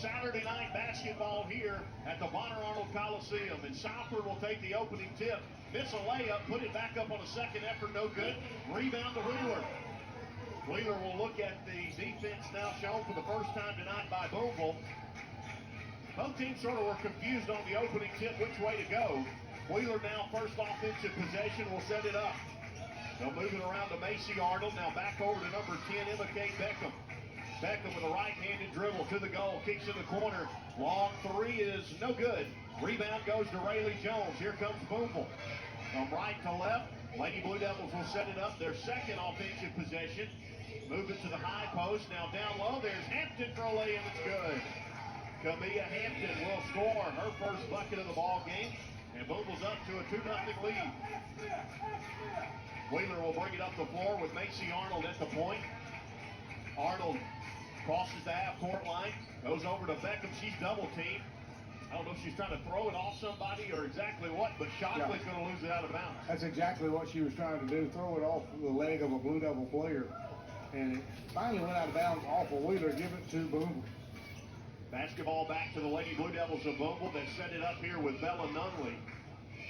Saturday night basketball here at the Bonner Arnold Coliseum. And Southward will take the opening tip. Miss a layup, put it back up on a second effort, no good. Rebound to Wheeler. Wheeler will look at the defense now shown for the first time tonight by Boonville. Both teams sort of were confused on the opening tip which way to go. Wheeler now first offensive possession will set it up. They'll move it around to Macy Arnold. Now back over to number 10, Emma Kate Beckham. Beckham with a right-handed dribble to the goal, kicks in the corner. Long three is no good. Rebound goes to Rayleigh Jones. Here comes Boonville. From right to left, Lady Blue Devils will set it up. Their second offensive possession. Move it to the high post. Now down low, there's Hampton for a lay-in. It's good. Camilla Hampton will score her first bucket of the ball game. And Boonville's up to a 2-0 lead. Wheeler will bring it up the floor with Macy Arnold at the point. Arnold crosses the half-court line, goes over to Beckham. She's double-teamed. I don't know if she's trying to throw it off somebody or exactly what, but Shockley's going to lose it out of bounds. That's exactly what she was trying to do, throw it off the leg of a Blue Devil player. And it finally went out of bounds off of Wheeler, give it to Boonville. Basketball back to the Lady Blue Devils of Boonville. They set it up here with Bella Nunley.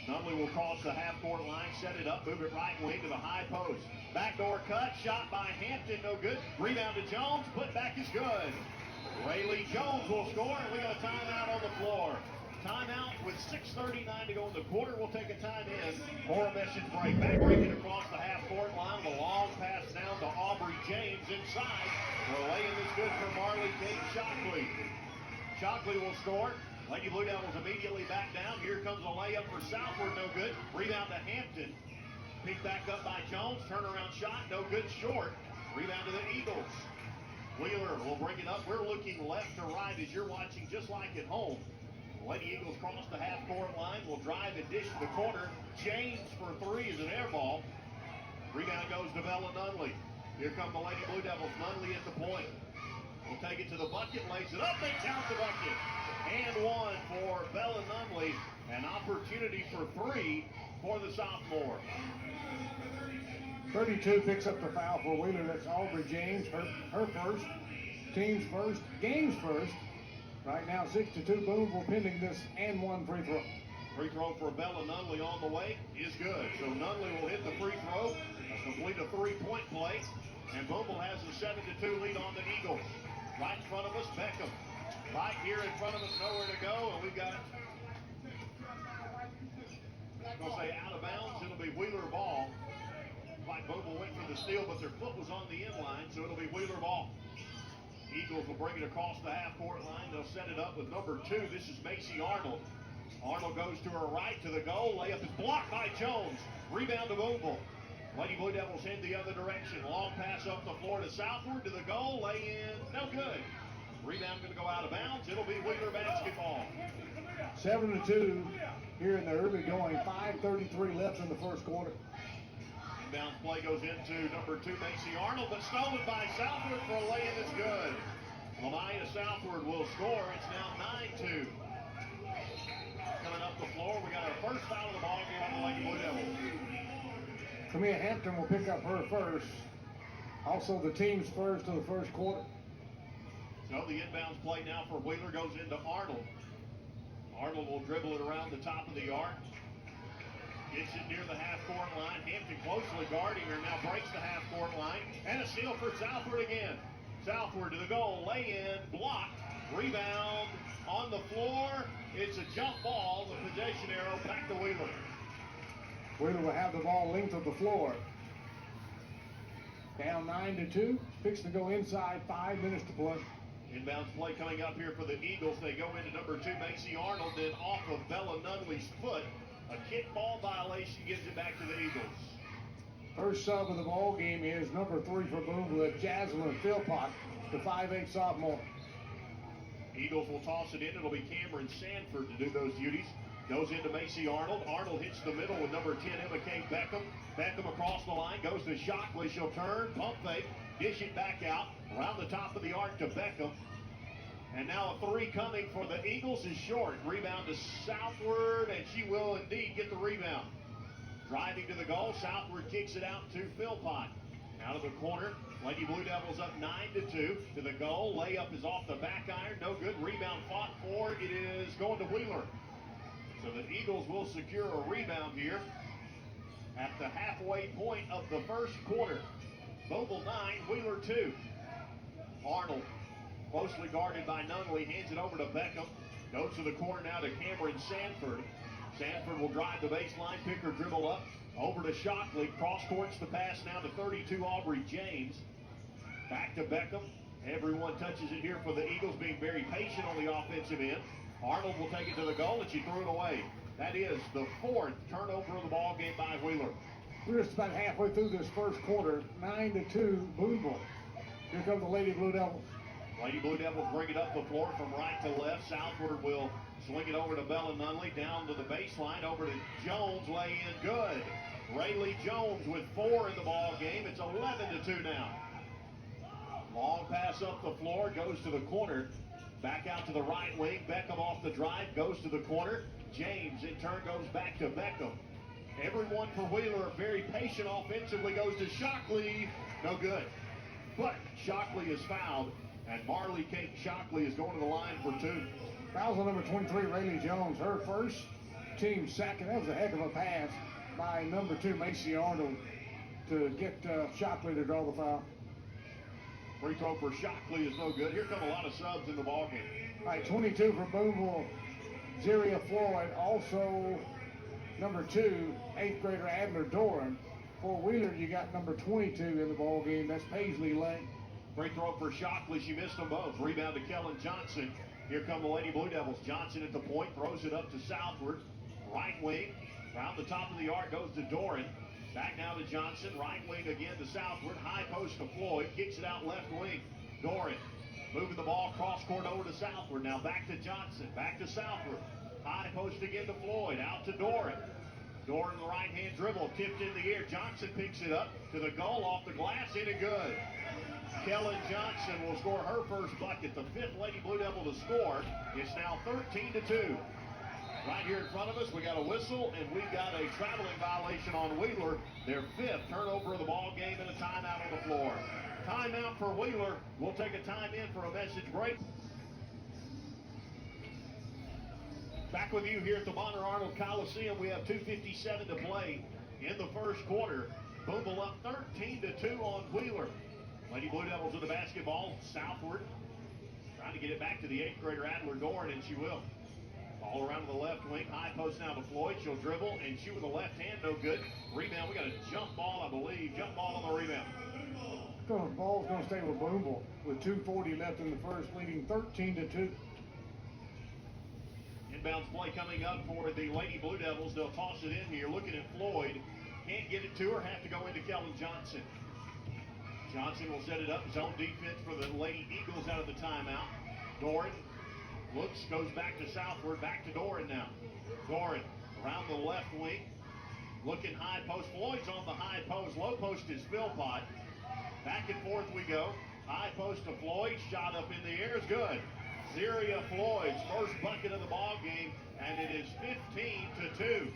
Nunley will cross the half-court line, set it up, move it right wing to the high post. Backdoor cut, shot by Hampton, no good. Rebound to Jones, put back is good. Rayleigh Jones will score, and we got a timeout on the floor. Timeout with 6:39 to go in the quarter. We'll take a time in for a message break. Back breaking across the half-court line. The long pass down to Aubrey James inside. The lay-in is good for Marley Kate Shockley. Shockley will score. Lady Blue Devils immediately back down. Here comes a layup for Southward, no good. Rebound to Hampton. Picked back up by Jones. Turnaround shot, no good, short. Rebound to the Eagles. Wheeler will bring it up. We're looking left to right as you're watching, just like at home. Lady Eagles cross the half-court line. Will drive and dish to the corner. James for three is an air ball. Rebound goes to Bella Nunley. Here come the Lady Blue Devils. Nunley at the point. Will take it to the bucket, lays it up, they count the bucket. And one for Bella Nunley. An opportunity for three for the sophomore. 32 picks up the foul for Wheeler. That's Aubrey James, her first, team's first, game's first. Right now 6-2 Boonville pending this and one free throw. Free throw for Bella Nunley on the way is good. So Nunley will hit the free throw, complete a three-point play, and Boonville has a 7-2 lead on the Eagles. Right in front of us, Beckham. Right here in front of us, nowhere to go, and we've got, I'm going to say out of bounds, it'll be Wheeler ball. Like Boonville went for the steal, but their foot was on the inline, so it'll be Wheeler ball. Eagles will bring it across the half-court line. They'll set it up with number 2. This is Macy Arnold. Arnold goes to her right to the goal. Layup is blocked by Jones. Rebound to Boonville. Lady Blue Devils head the other direction. Long pass up the floor to Southward to the goal. Lay in, no good. Rebound going to go out of bounds. It'll be Wheeler basketball. 7-2 here in the early going. 5:33 left in the first quarter. Inbounds play goes into number 2, Macy Arnold, but stolen by Southward for a lay-in that's good. Lamaya Southward will score. It's now 9-2. Coming up the floor, we got our first foul of the ball game on the Lady Blue Devils. Camilla Hampton will pick up her first. Also the team's first of the first quarter. So the inbounds play now for Wheeler goes into Arnold. Arnold will dribble it around the top of the arc. Gets it near the half-court line. Hampton closely guarding her, now breaks the half-court line. And a steal for Southward again. Southward to the goal, lay-in, blocked, rebound on the floor. It's a jump ball, the possession arrow back to Wheeler. Wheeler will have the ball length of the floor. Down 9-2, fixed to go inside, 5 minutes to play. Inbounds play coming up here for the Eagles. They go into number 2, Macy Arnold, then off of Bella Nunley's foot. A kickball violation gives it back to the Eagles. First sub of the ball game is number 3 for Boonville, Jasmine Philpott, the 5'8" sophomore. Eagles will toss it in. It'll be Cameron Sanford to do those duties. Goes into Macy Arnold. Arnold hits the middle with number 10, Emma Kate Beckham. Beckham across the line, goes to Shockley. She'll turn, pump fake, dish it back out, around the top of the arc to Beckham. And now a 3 coming for the Eagles is short. Rebound to Southward, and she will indeed get the rebound. Driving to the goal, Southward kicks it out to Philpott. Out of the corner, Lady Blue Devils up 9-2 to the goal. Layup is off the back iron. No good. Rebound fought for. It is going to Wheeler. So the Eagles will secure a rebound here at the halfway point of the first quarter. Bogle 9, Wheeler 2. Arnold, closely guarded by Nunley, hands it over to Beckham. Goes to the corner now to Cameron Sanford. Sanford will drive the baseline, pick or dribble up. Over to Shockley, cross courts the pass now to 32 Aubrey James. Back to Beckham. Everyone touches it here for the Eagles, being very patient on the offensive end. Arnold will take it to the goal, and she threw it away. That is the fourth turnover of the ball game by Wheeler. We're just about halfway through this first quarter. 9-2 Boonville. Here come the Lady Blue Devils. Lady Blue Devils bring it up the floor from right to left. Southward will swing it over to Bella Nunley, down to the baseline, over to Jones, lay in good. Rayleigh Jones with 4 in the ball game. It's 11-2 now. Long pass up the floor, goes to the corner. Back out to the right wing. Beckham off the drive, goes to the corner. James in turn goes back to Beckham. Everyone for Wheeler very patient offensively, goes to Shockley. No good. But Shockley is fouled, and Marley Kate Shockley is going to the line for 2. Fouls on number 23, Rayleigh Jones. Her first, team second. That was a heck of a pass by number 2, Macy Arnold, to get Shockley to draw the foul. Free throw for Shockley is no good. Here come a lot of subs in the ballgame. All right, 22 for Boonville, Zeria Floyd. Also, number 2, 8th grader Adler Doran. For Wheeler, you got number 22 in the ballgame. That's Paisley Lane. Free throw for Shockley. She missed them both. Rebound to Kellen Johnson. Here come the Lady Blue Devils. Johnson at the point, throws it up to Southward. Right wing, around the top of the arc goes to Doran. Back now to Johnson. Right wing again to Southward. High post to Floyd. Kicks it out left wing. Doran moving the ball cross court over to Southward. Now back to Johnson. Back to Southward. High post again to Floyd. Out to Doran. Doran, the right hand dribble, tipped in the air. Johnson picks it up to the goal, off the glass, in and good. Kellen Johnson will score her first bucket, the 5th Lady Blue Devil to score. It's now 13-2. Right here in front of us, we got a whistle, and we've got a traveling violation on Wheeler. Their 5th turnover of the ball game, and a timeout on the floor. Timeout for Wheeler. We'll take a time in for a message break. Back with you here at the Bonner Arnold Coliseum. We have 2:57 to play in the first quarter. Boonville up 13-2 on Wheeler. Lady Blue Devils with the basketball. Southward trying to get it back to the 8th grader Adler Doran, and she will. Ball around to the left wing. High post now to Floyd. She'll dribble and shoot with the left hand. No good. Rebound. We got a jump ball, I believe. Jump ball on the rebound. The ball's going to stay with Boonville with 2:40 left in the first, leading 13-2. Inbounds play coming up for the Lady Blue Devils. They'll toss it in here. Looking at Floyd. Can't get it to her. Have to go into Kellen Johnson. Johnson will set it up. Zone defense for the Lady Eagles out of the timeout. Doran looks, goes back to Southward. Back to Doran now. Doran around the left wing. Looking high post. Floyd's on the high post. Low post is Philpott. Back and forth we go. High post to Floyd. Shot up in the air is good. Zeria Floyd's first bucket of the ball game, and it is 15-2.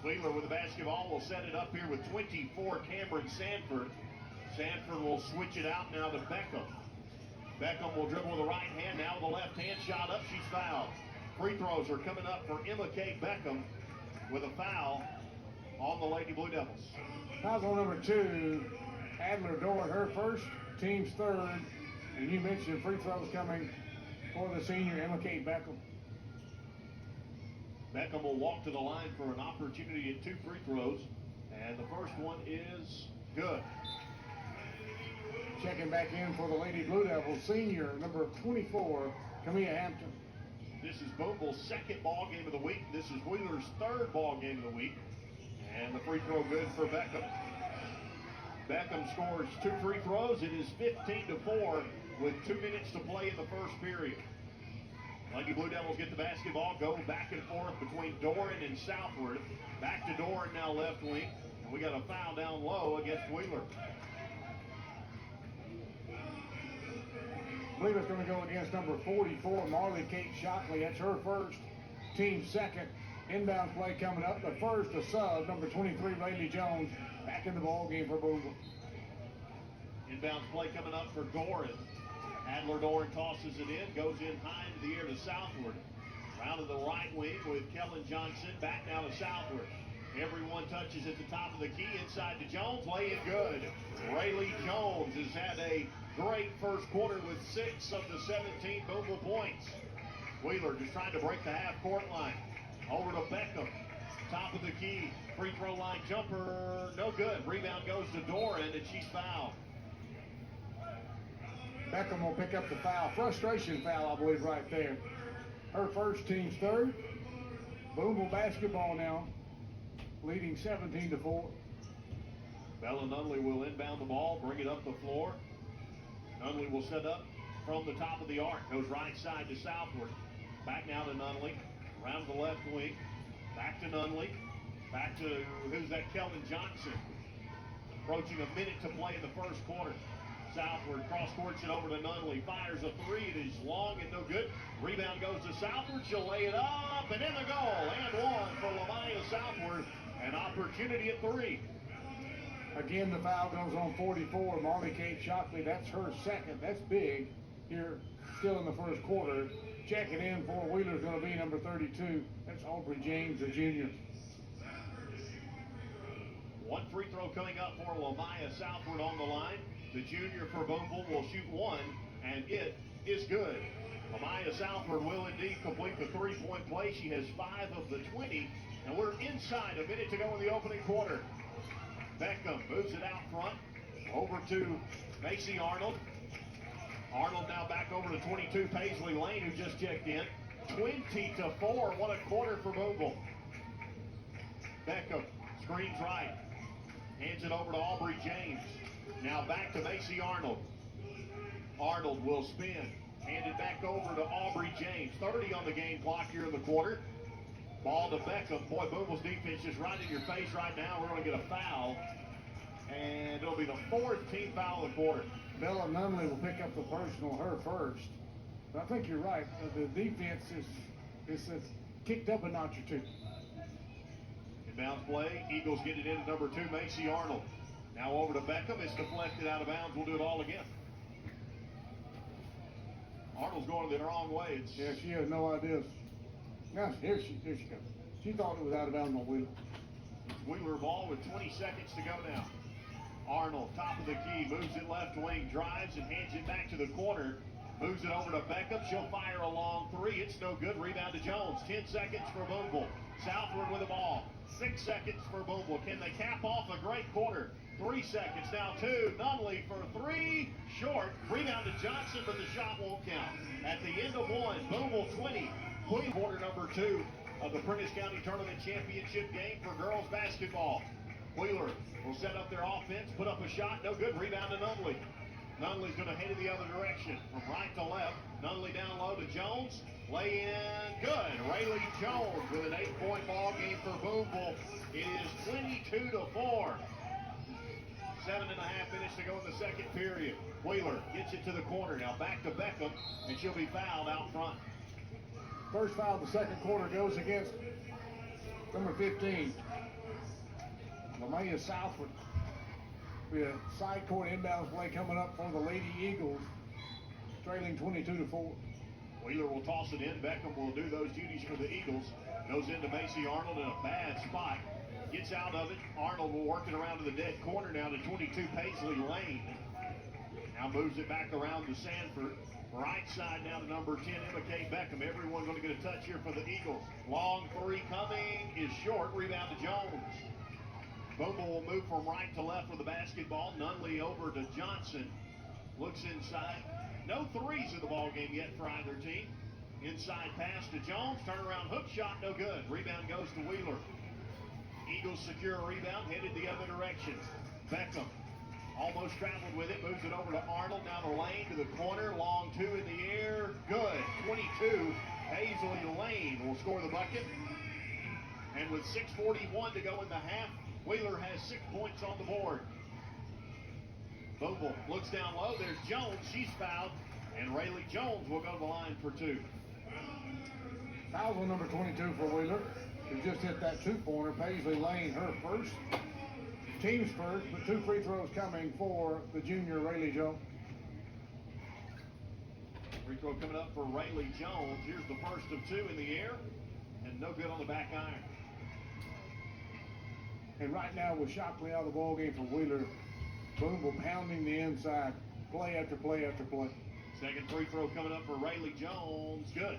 Wheeler with the basketball will set it up here with 24, Cameron Sanford. Sanford will switch it out now to Beckham. Beckham will dribble with the right hand, now with the left hand, shot up, she's fouled. Free throws are coming up for Emma Kate Beckham with a foul on the Lady Blue Devils. Foul on number 2, Adler Doran, her first, team's 3rd. And you mentioned free throws coming for the senior, Emma Kate Beckham. Beckham will walk to the line for an opportunity at 2 free throws. And the first one is good. Checking back in for the Lady Blue Devils, senior, number 24, Camilla Hampton. This is Boonville's 2nd ball game of the week. This is Wheeler's 3rd ball game of the week. And the free throw good for Beckham. Beckham scores 2 free throws. It is 15-4 with 2 minutes to play in the first period. Lady Blue Devils get the basketball, go back and forth between Doran and Southward. Back to Doran now left wing. And we got a foul down low against Wheeler. Wheeler's going to go against number 44, Marley Kate Shockley. That's her first, team 2nd. Inbound play coming up. The first, a sub, number 23, Rayleigh Jones, back in the ball game for Boonville. Inbounds play coming up for Doran. Adler Doran tosses it in, goes in high into the air to southward. Round to the right wing with Kellen Johnson, back now to southward. Everyone touches at the top of the key, inside to Jones, lay it good. Rayleigh Jones has had a great first quarter with 6 of the 17 Boonville points. Wheeler just trying to break the half-court line. Over to Beckham, top of the key, free throw line jumper, no good. Rebound goes to Doran, and she's fouled. Beckham will pick up the foul. Frustration foul, I believe, right there. Her first, team's third. Boonville basketball now, leading 17-4. Bella Nunley will inbound the ball, bring it up the floor. Nunley will set up from the top of the arc, goes right side to southward. Back now to Nunley, around the left wing. Back to Nunley, back to, who's that, Kelvin Johnson. Approaching a minute to play in the first quarter. Southward, cross courts it over to Nunley, fires a three, it is long and no good. Rebound goes to Southward, she'll lay it up, and in the goal, and one for Lamaya Southward. An opportunity at 3. Again, the foul goes on 44. Marley Kate Shockley, that's her second. That's big here, still in the first quarter. Checking in for Wheeler's going to be number 32. That's Aubrey James, the junior. One free throw coming up for Lamaya Southward on the line. The junior for Boonville will shoot one, and it is good. Lamaya Southward will indeed complete the three-point play. She has 5 of the 20, and we're inside a minute to go in the opening quarter. Beckham moves it out front, over to Macy Arnold. Arnold now back over to 22, Paisley Lane, who just checked in. 20-4, what a quarter for Boonville. Beckham screens right, hands it over to Aubrey James. Now back to Macy Arnold. Arnold will spin, hand it back over to Aubrey James. 30 on the game clock here in the quarter. Ball to Beckham. Boy, Boonville's defense just right in your face right now. We're going to get a foul, and it'll be the 4th team foul of the quarter. Bella Nunley will pick up the personal, her first. But I think you're right. The defense is kicked up a notch or two. Inbounds play. Eagles get it into number 2, Macy Arnold. Now over to Beckham. It's deflected out of bounds. We'll do it all again. Arnold's going the wrong way. Yeah, she has no idea. Now, here she goes. She thought it was out of bounds on Wheeler. Wheeler ball with 20 seconds to go now. Arnold, top of the key, moves it left wing, drives and hands it back to the corner. Moves it over to Beckham. She'll fire a long 3. It's no good. Rebound to Jones. 10 seconds for Boonville. Southward with the ball. 6 seconds for Boonville. Can they cap off a great quarter? 3 seconds now, 2. Nunley for 3. Short. Rebound to Johnson, but the shot won't count. At the end of 1, Boonville 20. Quarter number 2 of the Prentiss County Tournament Championship game for girls basketball. Wheeler will set up their offense, put up a shot, no good. Rebound to Nunley. Nunley's going to head in the other direction, from right to left. Nunley down low to Jones. Lay in, good. Rayleigh Jones with an 8-point ball game for Boonville. It is 22-4. 7.5 minutes to go in the second period. Wheeler gets it to the corner. Now back to Beckham, and she'll be fouled out front. First foul of the second quarter goes against number 15. Lamaya Southward. We have side court inbounds play coming up for the Lady Eagles, trailing 22-4. Wheeler will toss it in. Beckham will do those duties for the Eagles. Goes into Macy Arnold in a bad spot. Gets out of it. Arnold will work it around to the dead corner now to 22, Paisley Lane. Now moves it back around to Sanford. Right side now to number 10, Emma Kate Beckham. Everyone going to get a touch here for the Eagles. Long 3 coming is short. Rebound to Jones. Bobo will move from right to left with the basketball. Nunley over to Johnson. Looks inside. No 3s in the ball game yet for either team. Inside pass to Jones. Turnaround hook shot, no good. Rebound goes to Wheeler. Eagles secure a rebound, headed the other direction. Beckham almost traveled with it. Moves it over to Arnold. Down the lane to the corner. Long 2 in the air. Good. 22. Paisley Lane will score the bucket. And with 6:41 to go in the half, Wheeler has 6 points on the board. Bobo looks down low. There's Jones. She's fouled. And Rayleigh Jones will go to the line for 2. Foul on number 22 for Wheeler. Who just hit that 2-pointer. Paisley Lane, her first. teams first, but 2 free throws coming for the junior Rayleigh Jones. Free throw coming up for Rayleigh Jones. Here's the first of 2 in the air, and no good on the back iron. And right now with Shockley out of the ball game for Wheeler, Boonville pounding the inside, play after play after play. Second free throw coming up for Rayleigh Jones. Good.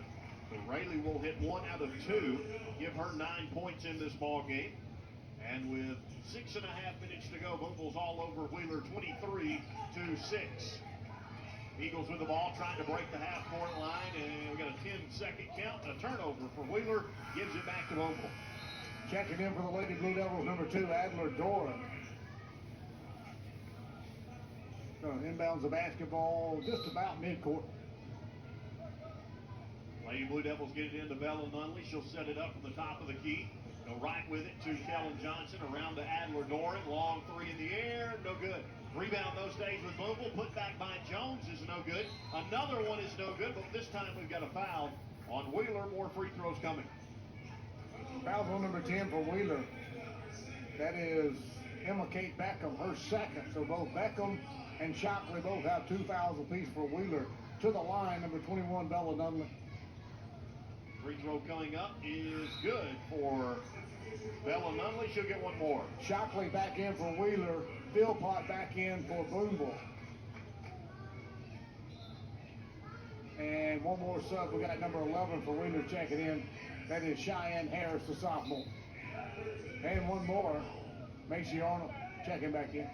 So Rayleigh will hit 1 out of 2, give her 9 points in this ball game. And with 6.5 minutes to go, Boonville's all over Wheeler, 23-6. Eagles with the ball, trying to break the half-court line, and we got a 10-second count. A turnover for Wheeler, gives it back to Boonville. Checking in for the Lady Blue Devils, number 2, Adler Doran. Inbounds the basketball just about midcourt. Lady Blue Devils get it into Bella Nunley. She'll set it up from the top of the key. Go right with it to Kellen Johnson, around to Adler Doran. Long 3 in the air, no good. Rebound those days with Boonville, put back by Jones is no good. Another one is no good, but this time we've got a foul on Wheeler. More free throws coming. Foul on number 10 for Wheeler. That is Emma Kate Beckham, her second. So both Beckham and Shockley both have 2 fouls apiece for Wheeler. To the line, number 21, Bella Nunley. Free throw coming up is good for Bella Nunley. She'll get one more. Shockley back in for Wheeler. Philpott back in for Boonville. And one more sub. We got number 11 for Wheeler checking in. That is Cheyenne Harris, the sophomore. And one more. Macy Arnold checking back in.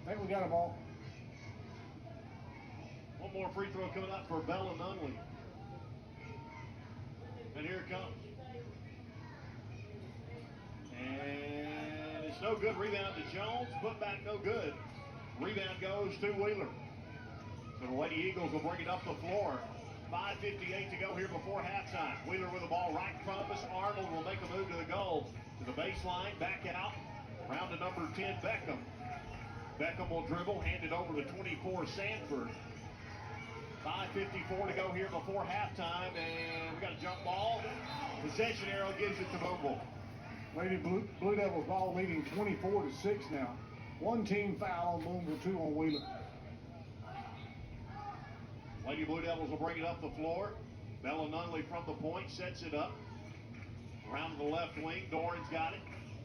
I think we got them all. One more free throw coming up for Bella Nunley. And here it comes. And it's no good. Rebound to Jones. Put back no good. Rebound goes to Wheeler. So the Lady Eagles will bring it up the floor. 5:58 to go here before halftime. Wheeler with the ball right in front of us. Arnold will make a move to the goal. To the baseline. Back out. Round to number 10, Beckham. Beckham will dribble. Hand it over to 24, Sanford. 5:54 to go here before halftime, and we got a jump ball. Possession arrow gives it to Boonville. Lady Blue Devils ball leading 24-6 now. 1 team foul on Boonville, 2 on Wheeler. Lady Blue Devils will bring it up the floor. Bella Nunley from the point sets it up. Around to the left wing, Doran's got it.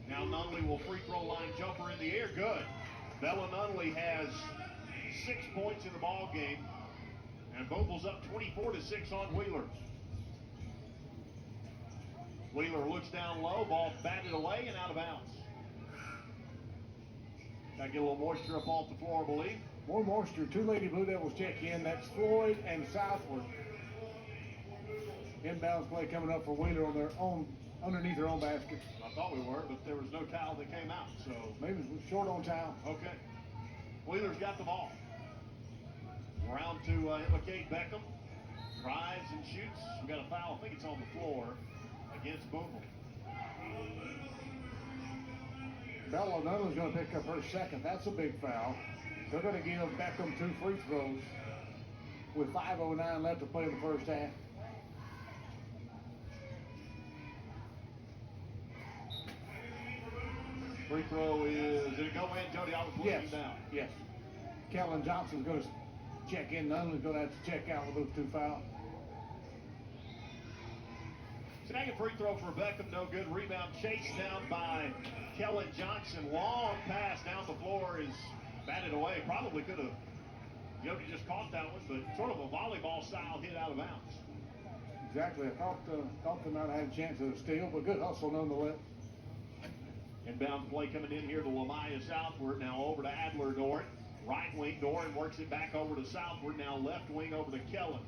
Now Nunley will free throw line jumper in the air, good. Bella Nunley has 6 points in the ball game. And Boonville's up 24-6 on Wheeler. Wheeler looks down low, ball batted away and out of bounds. Got to get a little moisture up off the floor, I believe. More moisture. 2 Lady Blue Devils check in. That's Floyd and Southward. Inbounds play coming up for Wheeler on their own, underneath their own basket. I thought we were, but there was no towel that came out, so. Maybe it was short on time. Okay. Wheeler's got the ball. Around to Emma Kate Beckham. Drives and shoots. We got a foul. I think it's on the floor against Boonville. Bella Nunley's going to pick up her second. That's a big foul. They're going to give Beckham 2 free throws with 5:09 left to play in the first half. Free throw is, did it go in, Jody? I was looking down. Yes. Kellen Johnson's going to check in. Nunley's going to have to check out with those 2 fouls. Second free throw for Beckham, no good. Rebound chased down by Kellen Johnson. Long pass down the floor is batted away. Probably could have, Jody just caught that one, but sort of a volleyball style hit out of bounds. Exactly. I thought they might have had a chance of a steal, but good hustle nonetheless. Inbound play coming in here to Lamaya Southward. Now over to Adler Doran. Right wing, Doran works it back over to Southward. Now left wing over to Kellen.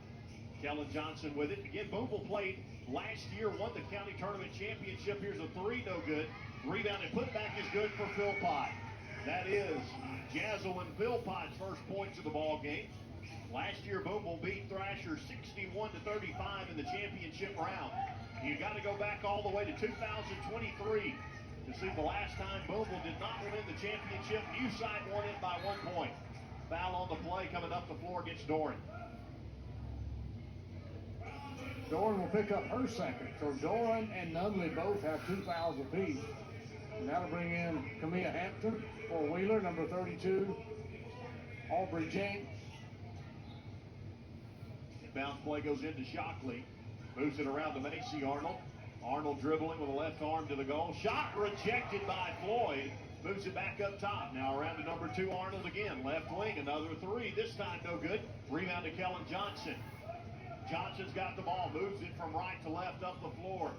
Kellen Johnson with it. Again, Boonville played last year, won the county tournament championship. Here's a 3, no good. Rebound and putback is good for Philpott. That is Jazelyn Philpott's first points of the ball game. Last year, Boonville beat Thrasher 61-35 in the championship round. You got to go back all the way to 2023 to see the last time Boonville did not win the championship. New side won it by 1 point. Foul on the play coming up the floor against Doran. Doran will pick up her second. So Doran and Nunley both have 2 fouls apiece. And that'll bring in Camilla Hampton for Wheeler, number 32, Aubrey James. Inbounds play goes into Shockley. Moves it around to Macy Arnold. Arnold dribbling with a left arm to the goal. Shot rejected by Floyd. Moves it back up top. Now around to number 2, Arnold again. Left wing, another 3. This time no good. Rebound to Kellen Johnson. Johnson's got the ball. Moves it from right to left up the floor.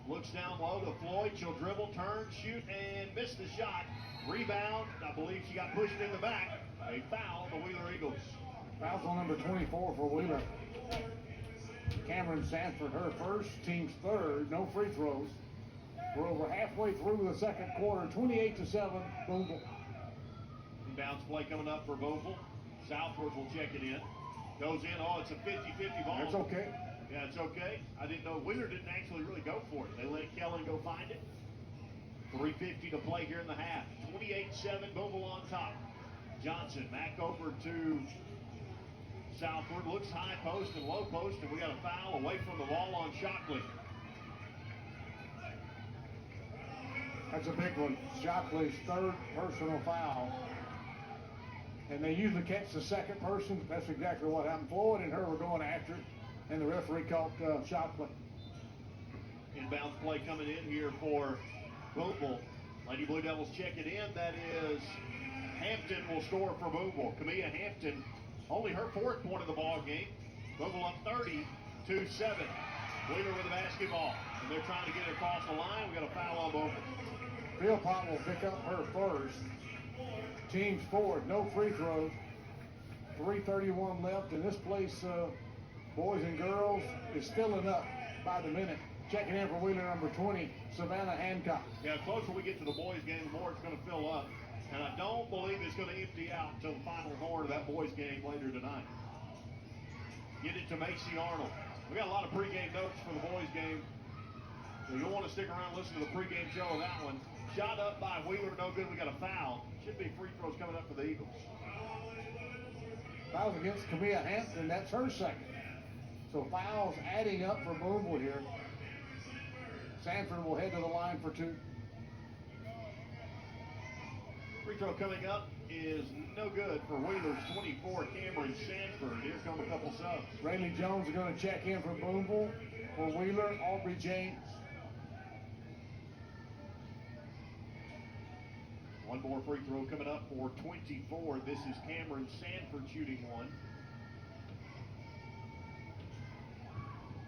Looks down low to Floyd. She'll dribble, turn, shoot, and miss the shot. Rebound. I believe she got pushed in the back. A foul on the Wheeler Eagles. Foul's on number 24 for Wheeler. Cameron Sanford, her first, team's third, no free throws. We're over halfway through the second quarter, 28-7, Boonville. Inbounds play coming up for Boonville. Southward will check it in. Goes in, oh, it's a 50-50 ball. That's okay. Yeah, it's okay. I didn't know, Wheeler didn't actually really go for it. They let Kellen go find it. 3:50 to play here in the half. 28-7, Boonville on top. Johnson back over to Southward, looks high post and low post, and we got a foul away from the ball on Shockley. That's a big one. Shockley's third personal foul. And they usually catch the second person. That's exactly what happened. Floyd and her were going after it, and the referee caught Shockley. Inbounds play coming in here for Boonville. Lady Blue Devils check it in. That is Hampton will score for Boonville. Camilla Hampton, only her 4th point of the ball game. Boonville up 30-7. Wheeler with the basketball, and they're trying to get it across the line. We got a foul on Boonville. Philpott will pick up her first. Team's forward, no free throws. 3:31 left, and this place, boys and girls, is filling up by the minute. Checking in for Wheeler, number 20, Savannah Hancock. Yeah, the closer we get to the boys' game, the more it's going to fill up. And I don't believe it's going to empty out until the final horn of that boys' game later tonight. Get it to Macy Arnold. We got a lot of pregame notes for the boys' game. So you'll want to stick around and listen to the pregame show of that one. Shot up by Wheeler, no good. We got a foul. Should be free throws coming up for the Eagles. Fouls against Camilla Hampton, that's her second. So fouls adding up for Boonville here. Sanford will head to the line for 2. Free throw coming up is no good for Wheeler's 24, Cameron Sanford. Here come a couple subs. Rayleigh Jones is going to check in for Boonville. For Wheeler, Aubrey James. One more free throw coming up for 24. This is Cameron Sanford shooting one.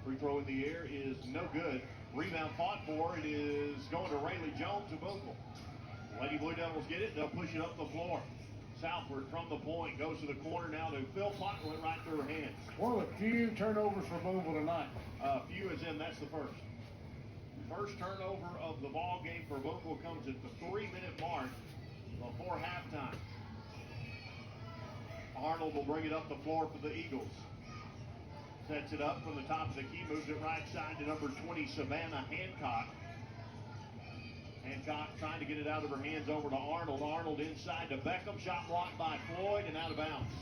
Free throw in the air is no good. Rebound fought for. It is going to Rayleigh Jones of Boonville. Lady Blue Devils get it. They'll push it up the floor. Southward from the point. Goes to the corner now to Philpott. Went right through her hands. One of the few turnovers for Boonville tonight. Few as in that's the first. First turnover of the ball game for Boonville comes at the 3-minute mark before halftime. Arnold will bring it up the floor for the Eagles. Sets it up from the top of the key, moves it right side to number 20, Savannah Hancock. Hancock trying to get it out of her hands over to Arnold. Arnold inside to Beckham, shot blocked by Floyd and out of bounds.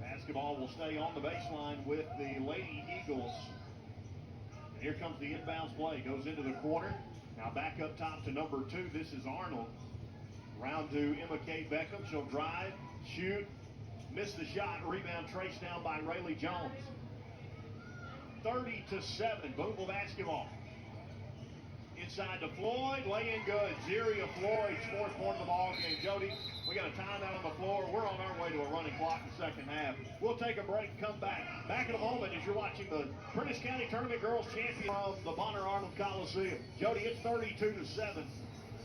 Basketball will stay on the baseline with the Lady Eagles. And here comes the inbounds play, goes into the corner. Now back up top to number 2, this is Arnold. Round to Emma Kay Beckham, she'll drive, shoot, miss the shot, rebound traced down by Rayleigh Jones. 30-7, Boonville basketball. Inside to Floyd, lay in good. Zeria Floyd's 4th point of the ball game. Jody, we got a timeout on the floor. We're on our way to a running clock in the second half. We'll take a break and come back. Back in a moment as you're watching the Prentiss County Tournament Girls Champion from the Bonner Arnold Coliseum. Jody, it's 32-7.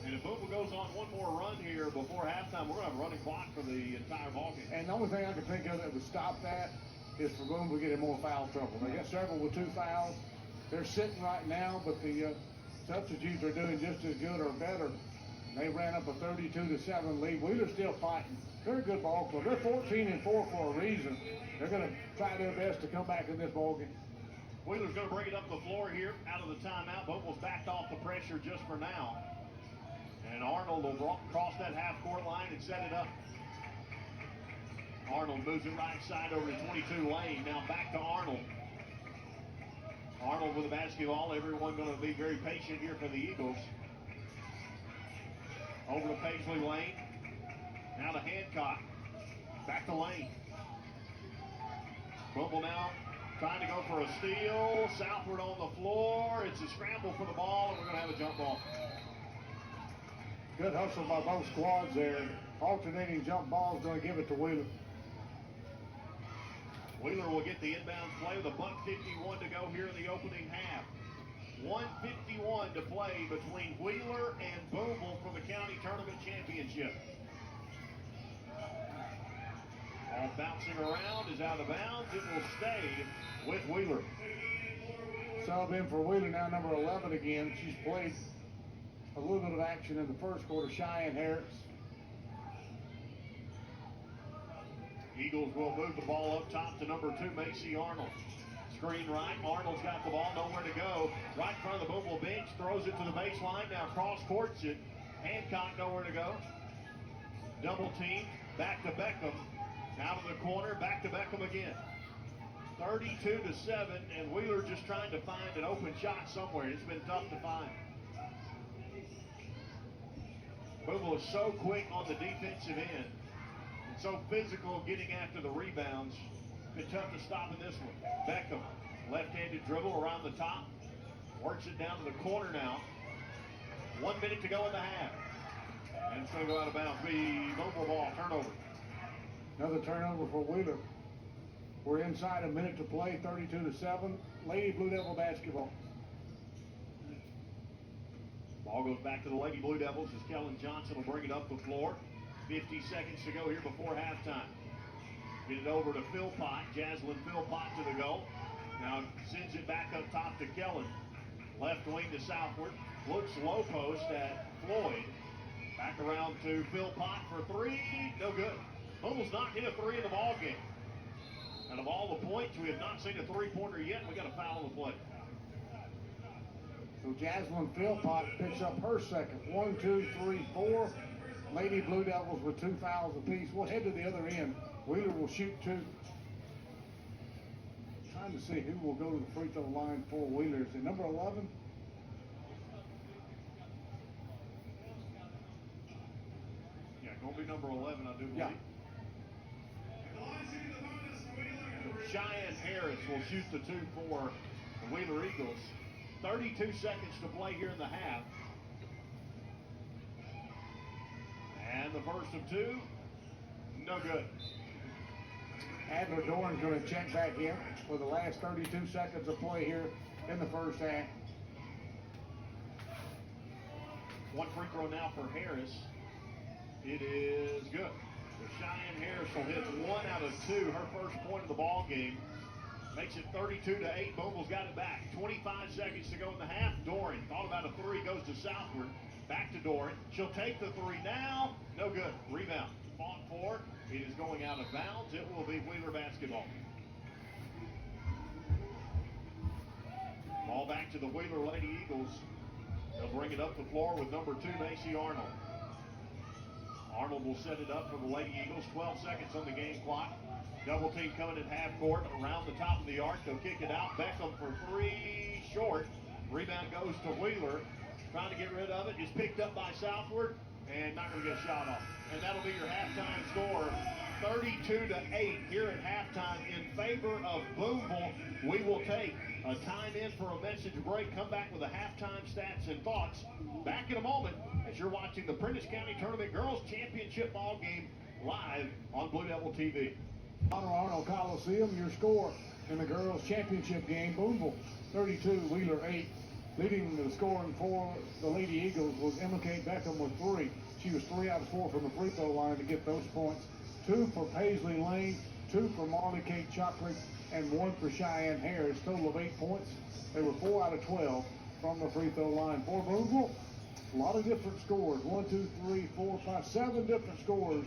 And if Boonville goes on one more run here before halftime, we're going to have a running clock for the entire ball game. And the only thing I can think of that would stop that is for Boonville getting more foul trouble. They got several with 2 fouls. They're sitting right now, but the substitutes are doing just as good or better. They ran up a 32-7 lead. Wheeler's still fighting. They're a good ball club. They're 14-4 for a reason. They're going to try their best to come back in this ball game. Wheeler's going to bring it up the floor here out of the timeout. Boonville's backed off the pressure just for now. And Arnold will cross that half-court line and set it up. Arnold moves it right side over to 22 Lane. Now back to Arnold. Arnold with the basketball. Everyone going to be very patient here for the Eagles. Over to Paisley Lane. Now to Hancock. Back to Lane. Bumble now trying to go for a steal. Southward on the floor. It's a scramble for the ball, and we're going to have a jump ball. Good hustle by both squads there. Alternating jump ball is going to give it to Wheeler. Wheeler will get the inbound play with a $1:51 to go here in the opening half. 1:51 to play between Wheeler and Boonville for the county tournament championship. All bouncing around is out of bounds. It will stay with Wheeler. Sub in for Wheeler now, number 11 again. She's played a little bit of action in the first quarter. Cheyenne Harris. Eagles will move the ball up top to number 2, Macy Arnold. Screen right. Arnold's got the ball, nowhere to go. Right in front of the Boonville bench, throws it to the baseline. Now cross courts it. Hancock nowhere to go. Double team. Back to Beckham. Out of the corner. Back to Beckham again. 32-7, and Wheeler just trying to find an open shot somewhere. It's been tough to find. Boonville is so quick on the defensive end. So physical getting after the rebounds. Been tough to stop in this one. Beckham, left-handed dribble around the top. Works it down to the corner now. 1 minute to go in the half. And it's going to go out of bounds. Be Boonville ball, turnover. Another turnover for Wheeler. We're inside a minute to play, 32-7. Lady Blue Devil basketball. Ball goes back to the Lady Blue Devils as Kellen Johnson will bring it up the floor. 50 seconds to go here before halftime. Get it over to Philpott. Jaslyn Philpott to the goal. Now sends it back up top to Kellen. Left wing to southward. Looks low post at Floyd. Back around to Philpott for 3. No good. Boonville's not hit a 3 in the ball game. Out of all the points, we have not seen a 3-pointer yet. We got a foul on the play. So Jaslyn Philpott picks up her second. 1, 2, 3, 4. Lady Blue Devils with 2 fouls apiece. We'll head to the other end. Wheeler will shoot 2. Trying to see who will go to the free throw line for Wheeler. Is it number 11? Yeah, going to be number 11, I do believe. Yeah. Cheyenne Harris will shoot the 2 for the Wheeler Eagles. 32 seconds to play here in the half. And the first of 2, no good. Adler Doran's going to check back in for the last 32 seconds of play here in the first half. 1 free throw now for Harris. It is good. So Cheyenne Harris will hit 1 out of 2, her first point of the ball game. Makes it 32-8. Boonville's got it back. 25 seconds to go in the half. Doran thought about a 3, goes to southward. Back to Doran. She'll take the 3 now. No good. Rebound. Fought for. It is going out of bounds. It will be Wheeler basketball. Ball back to the Wheeler Lady Eagles. They'll bring it up the floor with number 2, Macy Arnold. Arnold will set it up for the Lady Eagles. 12 seconds on the game clock. Double team coming at half court around the top of the arc. They'll kick it out. Beckham for 3, short. Rebound goes to Wheeler. Trying to get rid of it. Is picked up by Southward and not going to get a shot off. And that'll be your halftime score. 32-8 here at halftime in favor of Boonville. We will take a time in for a message break. Come back with the halftime stats and thoughts. Back in a moment as you're watching the Prentiss County Tournament Girls Championship Ball Game live on Blue Devil TV. Honor Arnold Coliseum, your score in the girls championship game. Boonville 32, Wheeler 8. Leading the scoring for the Lady Eagles was Emma Kate Beckham with 3. She was 3 out of 4 from the free throw line to get those points. 2 for Paisley Lane, 2 for Marley Kate Chocolate, and 1 for Cheyenne Harris. Total of 8 points. They were 4 out of 12 from the free throw line. For Boonville, a lot of different scores. 1, 2, 3, 4, 5, 7 different scores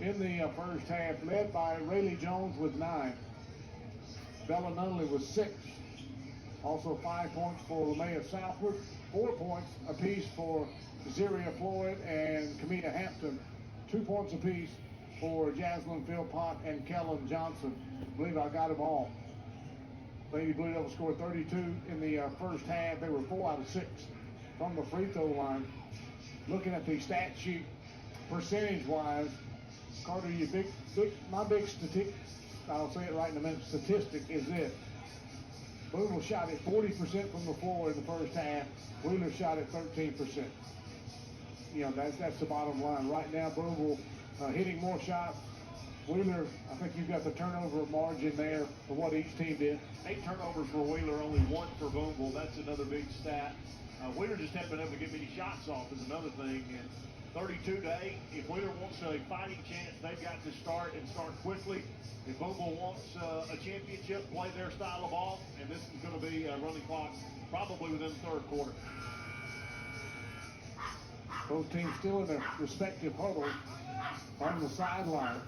in the first half, led by Rayleigh Jones with 9. Bella Nunley with 6. Also 5 points for LeMaya Southward. 4 points apiece for Zeria Floyd and Kamita Hampton. 2 points apiece for Jaslyn Philpott and Kellen Johnson. I believe I got them all. Lady Blue Devils scored 32 in the first half. They were 4 out of 6 from the free throw line. Looking at the stat sheet, percentage-wise, Carter, my big statistic, I'll say it right in a minute, statistic is this. Boonville shot at 40% from the floor in the first half. Wheeler shot at 13%. You know, that's the bottom line. Right now, Boonville hitting more shots. Wheeler, I think you've got the turnover margin there for what each team did. 8 turnovers for Wheeler, only 1 for Boonville. That's another big stat. Wheeler just haven't been able to get many shots off is another thing. And 32 to 8, if Wheeler wants a fighting chance, they've got to start quickly. If Boonville wants a championship, play their style of ball, and this is going to be a running clock probably within the third quarter. Both teams still in their respective huddles on the sideline.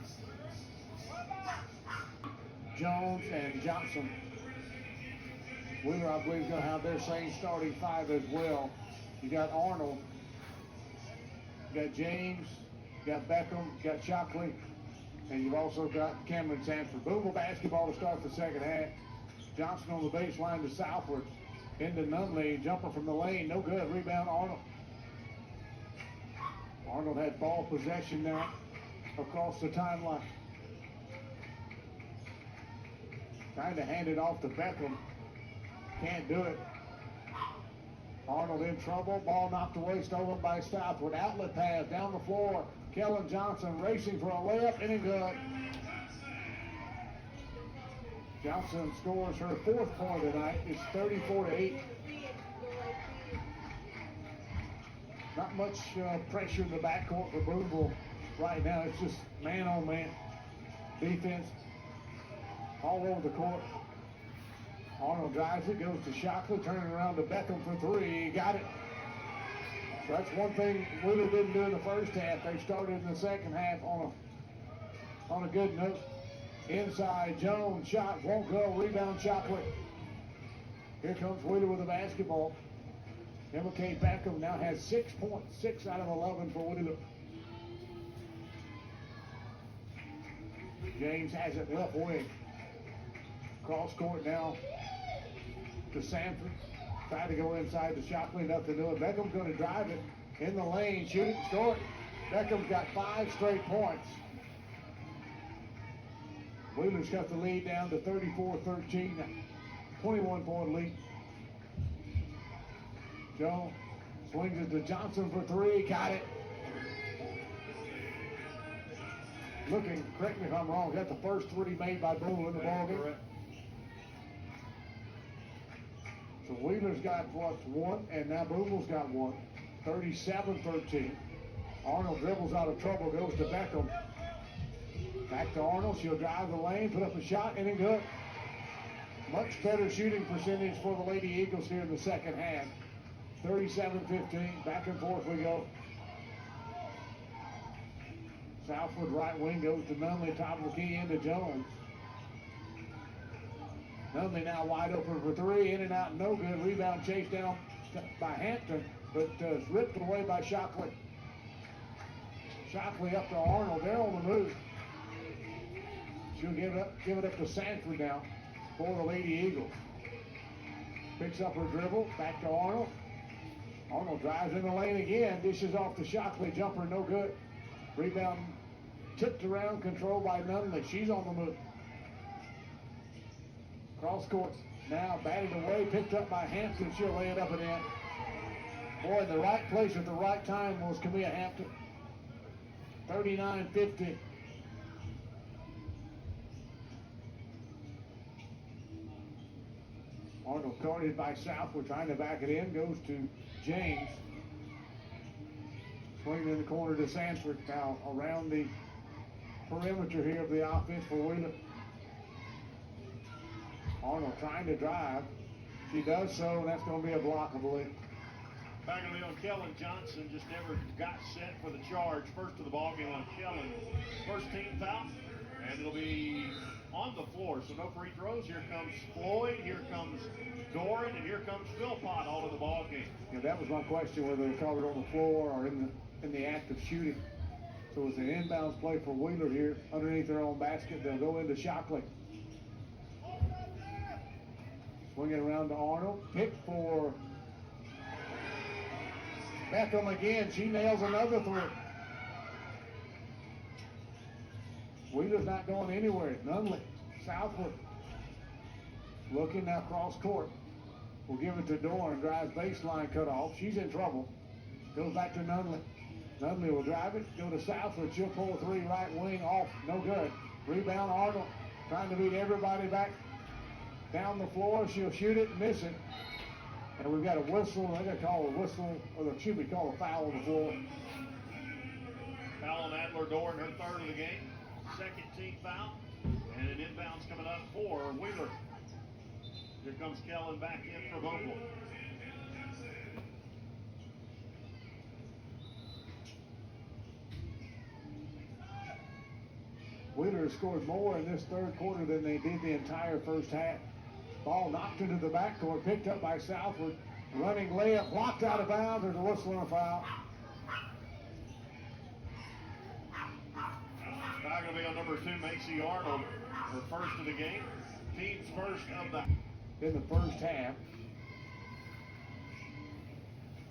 Jones and Johnson. Wheeler, I believe, is going to have their same starting 5 as well. You got Arnold, you got James, you got Beckham, you got Shockley, and you've also got Cameron Sanford. Boonville basketball to start the second half. Johnson on the baseline to Southward. Into Nunley, jumper from the lane, no good. Rebound, Arnold. Arnold had ball possession now across the timeline. Trying to hand it off to Beckham. Can't do it. Arnold in trouble. Ball knocked away, stolen by Southwood. Outlet pass down the floor. Kellen Johnson racing for a layup, and good. Johnson scores her 4th point tonight. It's 34 to 8. Not much pressure in the backcourt for Boonville right now. It's just man on man defense all over the court. Arnold drives it, goes to Shockley, turning around to Beckham for 3. Got it. So that's one thing Wheeler didn't do in the first half. They started in the second half on a good note. Inside, Jones, shot, won't go, rebound, Shockley. Here comes Wheeler with the basketball. Emma K. Beckham now has 6 points, 6 out of 11 for Wheeler. James has it left wing. Cross court now to Sanford. Trying to go inside to Shockley, nothing to do it. Beckham's going to drive it in the lane, shoot it, score it. Beckham's got 5 straight points. Wheeler's got the lead down to 34-13, 21-point lead. Jones swings it to Johnson for 3, got it. Looking, correct me if I'm wrong, that's the first 3 made by Boonville in the ballgame. So Wheeler's got one, and now Boonville's got 1. 37-13. Arnold dribbles out of trouble, goes to Beckham. Back to Arnold, she'll drive the lane, put up a shot, and good. Much better shooting percentage for the Lady Eagles here in the second half. 37-15, back and forth we go. Southwood right wing goes to Nunley, top of the key into Jones. Nunley now wide open for 3, in and out, no good. Rebound chased down by Hampton, but ripped away by Shockley. Shockley up to Arnold, they're on the move. She'll give it up to Sanford now for the Lady Eagles. Picks up her dribble, back to Arnold. Arnold drives in the lane again, dishes off to Shockley, jumper no good. Rebound tipped around, controlled by Nunley. She's on the move. Cross court now batted away, picked up by Hampton. She'll lay it up and in. Boy, in the right place at the right time was Camilla Hampton. 39-50. Arnold guarded by Southwood, trying to back it in, goes to James. Swinging in the corner to Sanford, now around the perimeter here of the offense for Wheeler. Arnold trying to drive. She does so, and that's going to be a block, I believe. Back on Kellen Johnson just never got set for the charge. First of the ball game on Kellen. First team foul, and it'll be on the floor. So no free throws. Here comes Floyd, here comes Doran, and here comes Philpott all in the ball game. Yeah, that was my question, whether they called it on the floor or in the act of shooting. So it's an inbounds play for Wheeler here underneath their own basket. They'll go into Shockley. Swing it around to Arnold. Pick for Beckham again. She nails another three. Wheeler's not going anywhere. Nunley, southward. Looking now cross court. Will give it to Dorn. Drives baseline cut off. She's in trouble. Goes back to Nunley. Nunley will drive it. Go to southward. She'll pull a three right wing off. No good. Rebound Arnold. Trying to beat everybody back down the floor. She'll shoot it and miss it. And we've got a whistle. They're going to call a whistle. Or it should be called a foul on the floor. Foul on Adler Dorn, her third of the game. Second team foul. And an inbounds coming up for Wheeler. Here comes Kellen back in for Vogel. Wheeler scored more in this third quarter than they did the entire first half. Ball knocked into the backcourt, picked up by Southwood. Running layup, blocked out of bounds. There's a whistle and a foul. Foul going to be on number 2, Macy Arnold, her first of the game. Team's first of the... In the first half.